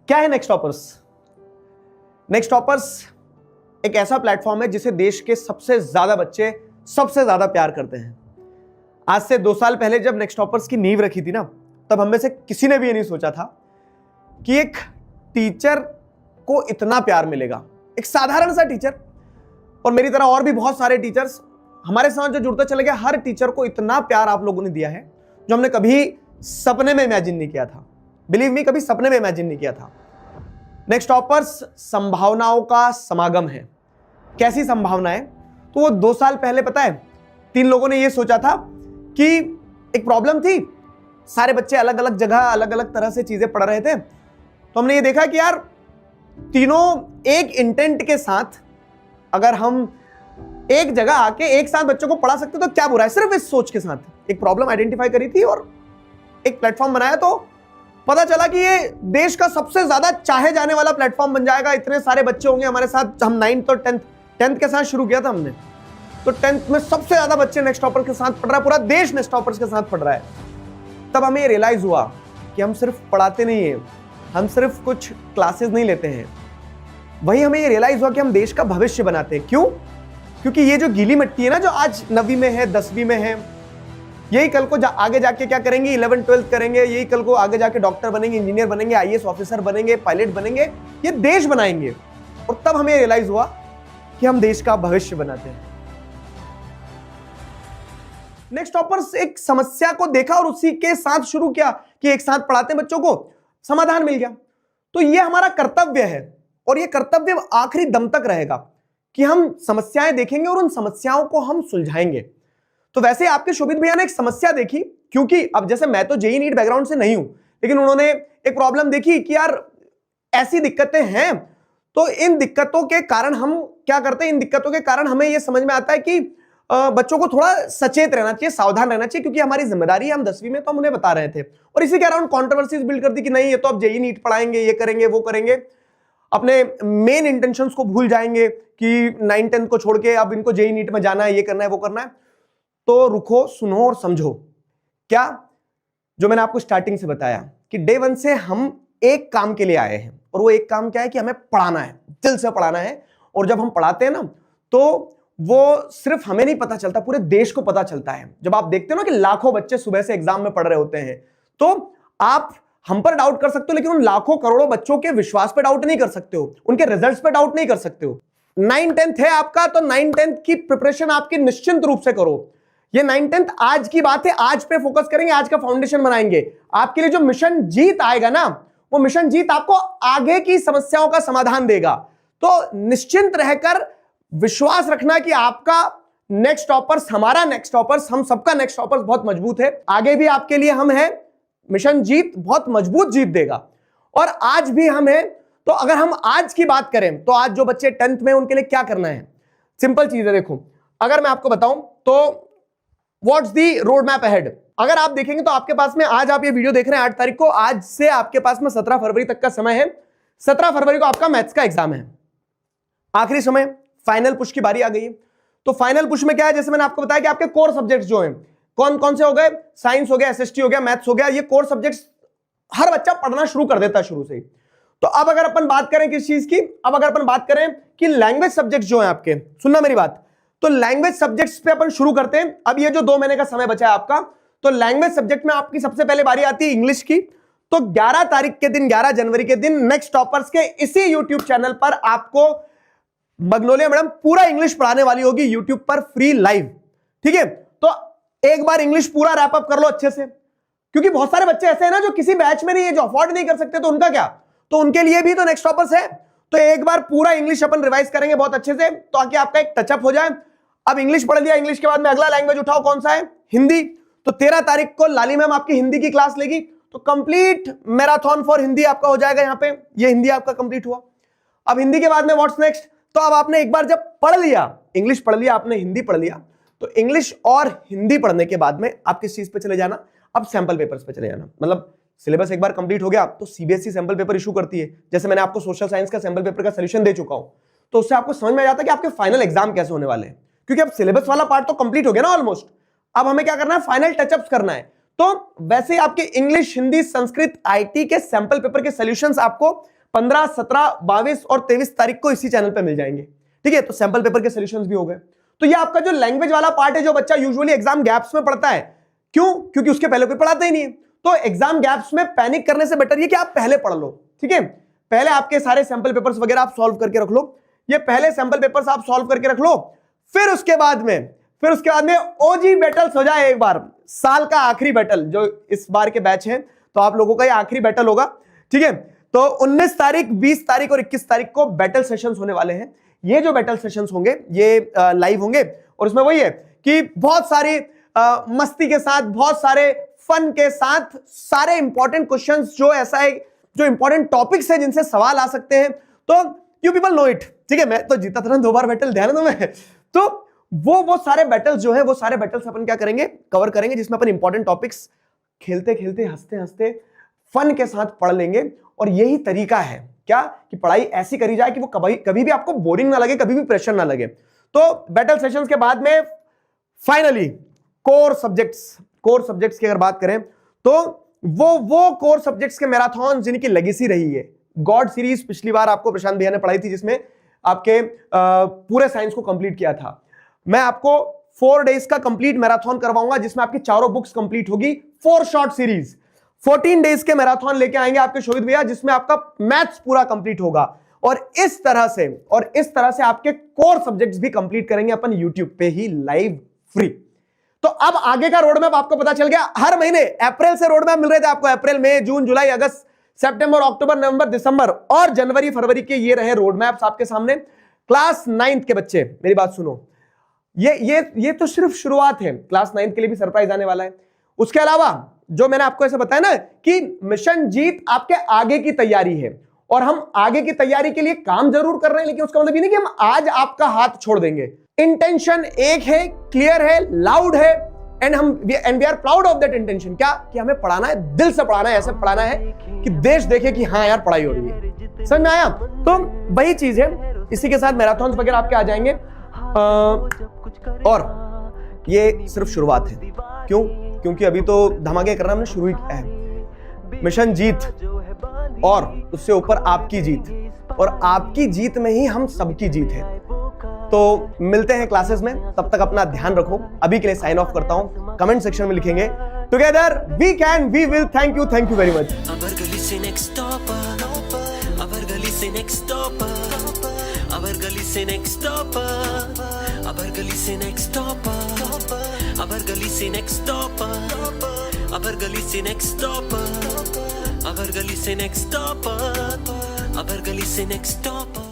क्या है next toppers? Next toppers एक ऐसा प्लेटफॉर्म है जिसे देश के सबसे ज्यादा बच्चे सबसे ज्यादा प्यार करते हैं। आज से 2 साल पहले जब नेक्स्ट टॉपर्स की नींव रखी थी ना, तब हम में से किसी ने भी ये नहीं सोचा था कि एक टीचर को इतना प्यार मिलेगा। एक साधारण सा टीचर, और मेरी तरह और भी बहुत सारे टीचर्स हमारे साथ जो जुड़ते चले गए, हर टीचर को इतना प्यार आप लोगों ने दिया है जो हमने कभी सपने में इमेजिन नहीं किया था। बिलीव मी, कभी सपने में इमेजिन नहीं किया था। नेक्स्ट टॉपर्स संभावनाओं का समागम है। कैसी संभावनाएं? तो वो 2 साल पहले पता है 3 लोगों ने ये सोचा था कि एक प्रॉब्लम थी, सारे बच्चे अलग अलग जगह अलग अलग तरह से चीजें पढ़ रहे थे। तो हमने ये देखा कि यार तीनों एक इंटेंट के साथ अगर हम एक जगह आके एक साथ बच्चों को पढ़ा सकते तो क्या बुरा है। सिर्फ इस सोच के साथ एक प्रॉब्लम आइडेंटिफाई करी थी और एक प्लेटफॉर्म बनाया, तो पता चला कि ये देश का सबसे ज्यादा चाहे जाने वाला प्लेटफॉर्म बन जाएगा। इतने सारे बच्चे होंगे हमारे साथ। हम 9th और 10th के साथ शुरू किया था हमने, तो 10th में सबसे ज्यादा बच्चे नेक्स्ट टॉपर के साथ पढ़ रहा है, पूरा देश नेक्स्ट टॉपर्स के साथ पढ़ रहा है। तब हमें ये रियलाइज हुआ कि हम सिर्फ पढ़ाते नहीं है, हम सिर्फ कुछ क्लासेस नहीं लेते हैं, वही हमें ये रियलाइज हुआ कि हम देश का भविष्य बनाते हैं। क्यों? क्योंकि ये जो गीली मिट्टी है ना, जो आज 9वीं में है, 10वीं में है, यही कल को आगे जाके क्या करेंगे, 11th 12th करेंगे, यही कल को आगे जाके डॉक्टर बनेंगे, इंजीनियर बनेंगे, IAS ऑफिसर बनेंगे, पायलट बनेंगे, ये देश बनाएंगे। और तब हमें रियलाइज हुआ कि हम देश का भविष्य बनाते हैं। नेक्स्ट टॉपर्स एक समस्या को देखा और उसी के साथ शुरू किया कि एक साथ पढ़ाते हैं बच्चों को, समाधान मिल गया। तो ये हमारा कर्तव्य है और ये कर्तव्य आखिरी दम तक रहेगा कि हम समस्याएं देखेंगे और उन समस्याओं को हम सुलझाएंगे। तो वैसे आपके शोभित भैया ने एक समस्या देखी, क्योंकि अब जैसे मैं तो जेईई नीट बैकग्राउंड से नहीं हूं, लेकिन उन्होंने एक प्रॉब्लम देखी कि यार ऐसी दिक्कतें हैं, तो इन दिक्कतों के कारण हम क्या करते हैं, इन दिक्कतों के कारण हमें यह समझ में आता है कि बच्चों को थोड़ा सचेत रहना चाहिए, सावधान रहना चाहिए, क्योंकि हमारी जिम्मेदारी है। हम 10वीं में तो हम उन्हें बता रहे थे और इसी के अराउंड कॉन्ट्रोवर्सीज बिल्ड कर दी कि नहीं ये तो अब जेईई नीट पढ़ाएंगे, ये करेंगे, वो करेंगे, अपने मेन इंटेंशंस को भूल जाएंगे कि 9th 10th को छोड़ के अब इनको जेईई नीट में जाना है, ये करना है, वो करना है। तो रुको, सुनो और समझो क्या जो मैंने आपको स्टार्टिंग से बताया कि डे 1 से हम एक काम के लिए आए हैं, और वो एक काम क्या है कि हमें पढ़ाना है, दिल से पढ़ाना है। और जब हम पढ़ाते हैं ना, तो वो सिर्फ हमें नहीं पता चलता, पूरे देश को पता चलता है। जब आप देखते हो ना कि लाखों बच्चे सुबह से एग्जाम में पढ़ रहे होते हैं, तो आप हम पर डाउट कर सकते हो, लेकिन उन लाखों करोड़ों बच्चों के विश्वास पे डाउट नहीं कर सकते हो, उनके रिजल्ट्स पे डाउट नहीं कर सकते हो। 9th 10th है आपका, तो 9th 10th की प्रिपरेशन आपकी निश्चिंत रूप से करो। ये 9th 10th आज की बात है, आज पे फोकस करेंगे, आज का फाउंडेशन बनाएंगे। आपके लिए जो मिशन जीत आएगा ना, वो मिशन जीत आपको आगे की समस्याओं का समाधान देगा। तो निश्चिंत रहकर विश्वास रखना कि आपका नेक्स्ट टॉपर्स, हमारा नेक्स्ट टॉपर्स, हम सबका नेक्स्ट टॉपर्स बहुत मजबूत है। आगे भी आपके लिए हम हैं, मिशन जीत बहुत मजबूत जीत देगा। और आज भी हम हैं, तो अगर हम आज की बात करें तो आज जो बच्चे 10th में उनके लिए क्या करना है, सिंपल चीज है। देखो, अगर मैं आपको बताऊं तो what's the road map ahead, अगर आप देखेंगे तो आपके पास में, आज आप ये वीडियो देख रहे हैं 8 तारीख को, आज से आपके पास में 17 फरवरी तक का समय है। 17 फरवरी को आपका मैथ्स का एग्जाम है, आखिरी समय, फाइनल पुश की बारी आ गई है। तो फाइनल पुश में क्या है, जैसे मैंने आपको बताया कि आपके कोर सब्जेक्ट्स जो हैं कौन कौन से हो गए, साइंस हो गया, SST हो गया, मैथ्स हो गया, ये कोर सब्जेक्ट्स हर बच्चा पढ़ना शुरू कर देता है शुरू से ही। तो अब अगर अपन बात करें किस चीज की, अब अगर अपन बात करें कि लैंग्वेज सब्जेक्ट्स जो हैं आपके, सुनना मेरी बात, तो लैंग्वेज सब्जेक्ट्स पे अपन शुरू करते हैं। अब ये जो 2 महीने का समय बचा है आपका, तो लैंग्वेज सब्जेक्ट में आपकी सबसे पहले बारी आती है इंग्लिश की। तो 11 तारीख के दिन, 11 जनवरी के दिन नेक्स्ट टॉपर्स के इसी यूट्यूब चैनल पर आपको बगनोलिया मैडम पूरा इंग्लिश पढ़ाने वाली होगी, यूट्यूब पर फ्री लाइव। ठीक है, तो एक बार इंग्लिश पूरा रैप अप कर लो अच्छे से, क्योंकि बहुत सारे बच्चे ऐसे हैं ना जो किसी बैच में नहीं है, जो अफोर्ड नहीं कर सकते, तो उनका क्या, तो उनके लिए भी तो नेक्स्ट टॉपर्स है। तो एक बार पूरा इंग्लिश अपन रिवाइज करेंगे बहुत अच्छे से, ताकि आपका एक टचअप हो जाए। अब इंग्लिश पढ़ लिया, इंग्लिश के बाद में अगला लैंग्वेज उठाओ, कौन सा है, हिंदी। तो 13 तारीख को लाली मैम आपकी हिंदी की क्लास लेगी, तो कंप्लीट मैराथन फॉर हिंदी आपका हो जाएगा। यहाँ पे ये हिंदी आपका कंप्लीट हुआ। अब हिंदी के बाद में व्हाट्स नेक्स्ट, तो अब आपने एक बार जब पढ़ लिया, इंग्लिश पढ़ लिया, आपने हिंदी पढ़ लिया, तो इंग्लिश और हिंदी पढ़ने के बाद में आप किस चीज पे चले जाना, अब सैंपल पेपर्स पे चले जाना। मतलब सिलेबस एक बार कंप्लीट हो गया तो सीबीएसई सैंपल पेपर इशू करती है। जैसे मैंने आपको सोशल साइंस का सैंपल पेपर का सॉल्यूशन दे चुका हूं, तो उससे आपको समझ में आ जाता है कि आपके फाइनल एग्जाम कैसे होने वाले हैं, क्योंकि अब सिलेबस वाला पार्ट तो कंप्लीट हो गया ना ऑलमोस्ट। अब हमें क्या करना है, फाइनल टचअप्स करना है। तो वैसे आपके इंग्लिश, हिंदी, संस्कृत, आईटी के सैंपल पेपर के सॉल्यूशंस आपको 15, 17, 22 और 23 तारीख को इसी चैनल पे मिल जाएंगे। ठीक है, तो सैंपल पेपर के सॉल्यूशंस भी हो गए। तो ये आपका जो लैंग्वेज वाला पार्ट है, जो बच्चा यूजुअली एग्जाम गैप्स में पढ़ता है, क्यों? क्योंकि उसके पहले कोई पढ़ाता ही नहीं है। तो एग्जाम गैप्स में पैनिक करने से बेटर ये कि आप पहले पढ़ लो। ठीक है, पहले आपके सारे सैंपल पेपर्स वगैरह आप सॉल्व करके रख लो। ये पहले सैंपल पेपर्स आप सॉल्व करके रख लो, फिर उसके बाद में ओजी बैटल्स हो जाए। एक बार साल का आखिरी बैटल जो इस बार के बैच है, तो आप लोगों का ये आखिरी बैटल होगा। ठीक है, तो 19 तारीख, 20 तारीख और 21 तारीख को बैटल सेशंस होने वाले हैं। ये जो बैटल सेशंस होंगे ये लाइव होंगे, और उसमें वही है कि बहुत सारी मस्ती के साथ, बहुत सारे फन के साथ, सारे इंपॉर्टेंट क्वेश्चंस जो ऐसा है, जो इंपॉर्टेंट टॉपिक्स है जिनसे सवाल आ सकते हैं, तो यू पीपल नो इट। ठीक है, मैं तो जीता था ना 2 बार बैटल, ध्यान दो। मैं तो वो सारे बैटल्स जो है, वो सारे बैटल्स अपन क्या करेंगे, कवर करेंगे, जिसमें अपन इंपॉर्टेंट टॉपिक्स खेलते खेलते, हंसते हंसते, फन के साथ पढ़ लेंगे। और यही तरीका है क्या, कि पढ़ाई ऐसी करी जाए कि वो कभी भी आपको बोरिंग ना लगे, कभी भी प्रेशर ना लगे। तो बैटल सेशंस के बाद में फाइनली कोर सब्जेक्ट्स की अगर बात करें, तो वो कोर सब्जेक्ट्स के मैराथन जिनकी लेगेसी रही है। गॉड सीरीज पिछली बार आपको प्रशांत भैया ने पढ़ाई थी, जिसमें आपके पूरे साइंस को कंप्लीट किया था। मैं आपको 4 डेज का कंप्लीट मैराथन करवाऊंगा, जिसमें आपकी चारों बुक्स कंप्लीट होगी। 4 शॉर्ट सीरीज 14 डेज के मैराथन लेके आएंगे आपके शोभित भैया, जिसमें आपका मैथ्स पूरा कंप्लीट होगा। और इस तरह से आपके कोर सब्जेक्ट्स भी कंप्लीट करेंगे अपन यूट्यूब पे ही लाइव फ्री। तो अब आगे का रोड मैप आपको पता चल गया। हर महीने अप्रैल से रोड मैप मिल रहे थे आपको, अप्रैल, मई, जून, जुलाई, अगस्त, सितंबर, अक्टूबर, नवंबर, दिसंबर और जनवरी, फरवरी के ये रहे रोड मैप्स आपके सामने। क्लास 9th के बच्चे मेरी बात सुनो, ये तो सिर्फ शुरुआत है। क्लास 9th के लिए भी सरप्राइज आने वाला है। उसके अलावा जो मैंने आपको ऐसे बताया ना कि मिशन जीत आपके आगे की तैयारी है, और हम आगे की तैयारी के लिए काम जरूर कर रहे हैं, लेकिन उसका मतलब ये नहीं कि हम आज आपका हाथ छोड़ देंगे। इंटेंशन एक है, क्लियर है, लाउड है, and we are proud of that intention. क्या कि हमें पढ़ाना है, दिल से पढ़ाना है, ऐसे पढ़ाना है कि देश देखे कि हाँ यार पढ़ाई हो रही है। समझ में आया? तो वही चीज है। इसी के साथ मैराथन वगैरह आपके आ जाएंगे, और ये सिर्फ शुरुआत है। क्यों? क्योंकि अभी तो धमाके करना हमने शुरू ही किया है। मिशन जीत और उससे ऊपर आपकी जीत, और आपकी जीत में ही हम सबकी जीत है। तो मिलते हैं क्लासेस में, तब तक अपना ध्यान रखो। अभी के लिए साइन ऑफ करता हूं। कमेंट सेक्शन में लिखेंगे together we can, we will. Thank you very much. Our gully se next stopper. Our gully se next stopper. Our gully se next stopper. Our gully se next stopper. Our gully se next stopper. Our gully se next stopper. Our gully se next stopper. Our gully se next stopper.